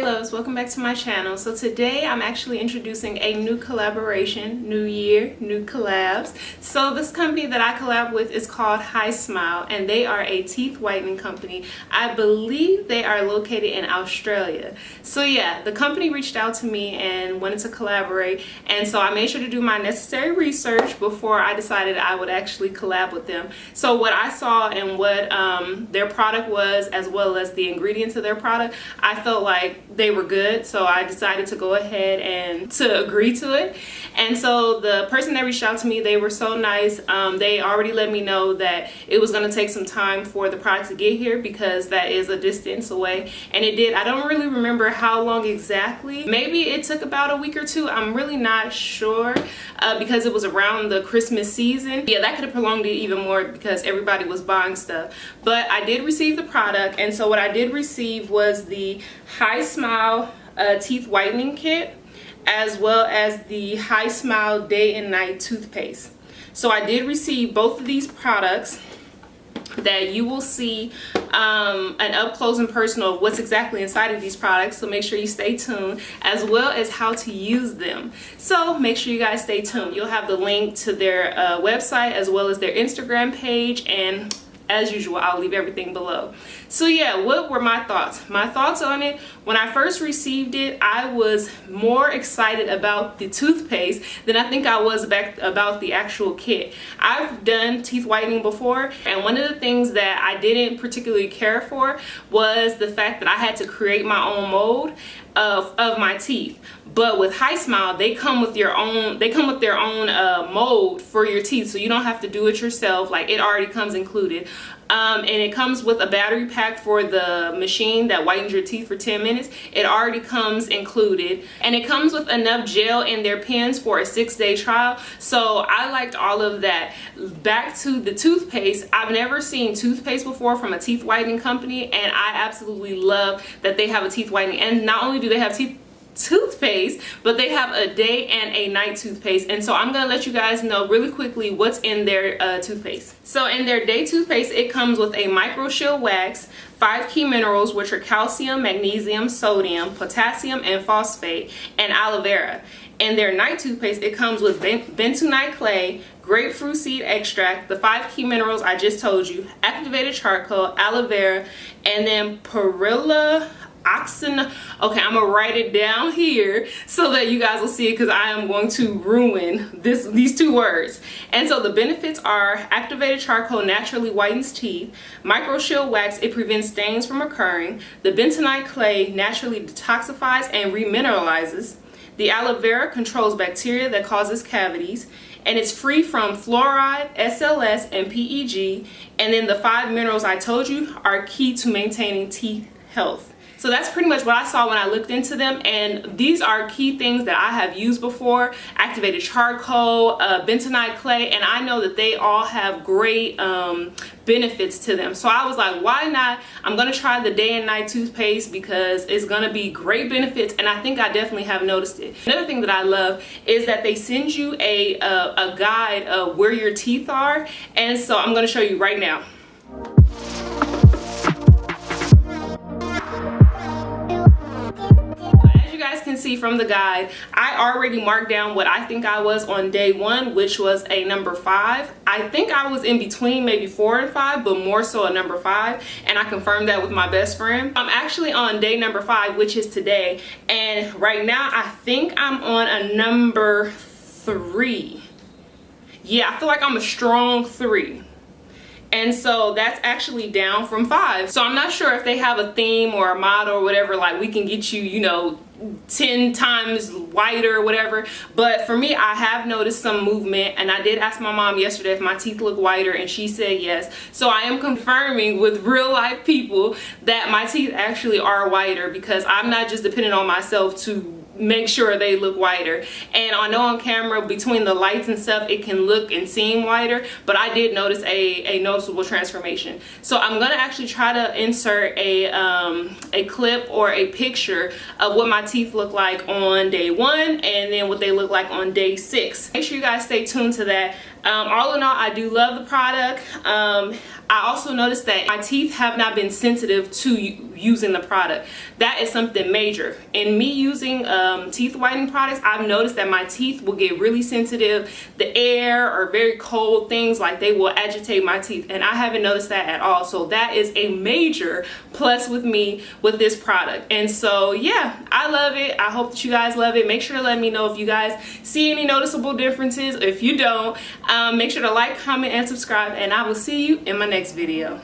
loves, welcome back to my channel. So today I'm actually introducing a new collaboration, new year, new collabs. So this company that I collab with is called HISMILE, and they are a teeth whitening company. I believe they are located in Australia. So yeah, the company reached out to me and wanted to collaborate, and so I made sure to do my necessary research before I decided I would actually collab with them. So what I saw and what their product was, as well as the ingredients of their product, I felt like they were good, so I decided to go ahead and to agree to it. And so the person that reached out to me, they were so nice. They already let me know that it was going to take some time for the product to get here because that is a distance away, and it did. I don't really remember how long exactly. Maybe it took about a week or two. I'm really not sure because it was around the Christmas season. Yeah, that could have prolonged it even more because everybody was buying stuff. But I did receive the product, and so what I did receive was the HISMILE teeth whitening kit, as well as the HISMILE day and night toothpaste. So I did receive both of these products that you will see an up close and personal of what's exactly inside of these products, so make sure you stay tuned, as well as how to use them. So make sure you guys stay tuned. You'll have the link to their website as well as their Instagram page, and as usual, I'll leave everything below. So yeah, what were my thoughts? My thoughts on it, when I first received it, I was more excited about the toothpaste than I think I was about the actual kit. I've done teeth whitening before, and one of the things that I didn't particularly care for was the fact that I had to create my own mold of my teeth. But with HISMILE, they come with their own mold for your teeth, so you don't have to do it yourself. Like, it already comes included. And it comes with a battery pack for the machine that whitens your teeth for 10 minutes. It already comes included, and it comes with enough gel in their pens for a 6-day trial. So I liked all of that. Back to the toothpaste, I've never seen toothpaste before from a teeth whitening company, and I absolutely love that they have a teeth whitening. And not only do they have toothpaste, but they have a day and a night toothpaste. And so I'm gonna let you guys know really quickly what's in their toothpaste. So in their day toothpaste, it comes with a micro shield wax, 5 key minerals, which are calcium, magnesium, sodium, potassium, and phosphate, and aloe vera. In their night toothpaste, it comes with bentonite clay, grapefruit seed extract, the 5 key minerals I just told you, activated charcoal, aloe vera, and then perilla oxen. Okay, I'm gonna write it down here so that you guys will see it, because I am going to ruin these two words. And so the benefits are: activated charcoal naturally whitens teeth, micro shield wax, it prevents stains from occurring, the bentonite clay naturally detoxifies and remineralizes, the aloe vera controls bacteria that causes cavities, and it's free from fluoride, SLS, and PEG. And then the 5 minerals I told you are key to maintaining teeth health. So that's pretty much what I saw when I looked into them, and these are key things that I have used before: activated charcoal, bentonite clay, and I know that they all have great benefits to them. So I was like, why not? I'm gonna try the day and night toothpaste because it's gonna be great benefits, and I think I definitely have noticed it. Another thing that I love is that they send you a guide of where your teeth are, and so I'm gonna show you right now. Can see from the guide, I already marked down what I think I was on day 1, which was a number 5. I think I was in between maybe 4 and 5, but more so a number 5, and I confirmed that with my best friend. I'm actually on day number 5, which is today, and right now I think I'm on a number 3. Yeah, I feel like I'm a strong 3. And so that's actually down from 5. So I'm not sure if they have a theme or a motto or whatever, like we can get you, you know, 10 times whiter or whatever. But for me, I have noticed some movement, and I did ask my mom yesterday if my teeth look whiter, and she said yes. So I am confirming with real life people that my teeth actually are whiter, because I'm not just depending on myself to make sure they look whiter. And I know on camera, between the lights and stuff, it can look and seem whiter, but I did notice a noticeable transformation. So I'm gonna actually try to insert a clip or a picture of what my teeth look like on day 1, and then what they look like on day 6. Make sure you guys stay tuned to that. All in all, I do love the product. I also noticed that my teeth have not been sensitive to using the product. That is something major. In me using teeth whitening products, I've noticed that my teeth will get really sensitive. The air or very cold things, like, they will agitate my teeth, and I haven't noticed that at all. So that is a major plus with me with this product. And so yeah, I love it. I hope that you guys love it. Make sure to let me know if you guys see any noticeable differences. If you don't, make sure to like, comment, and subscribe, and I will see you in my next video.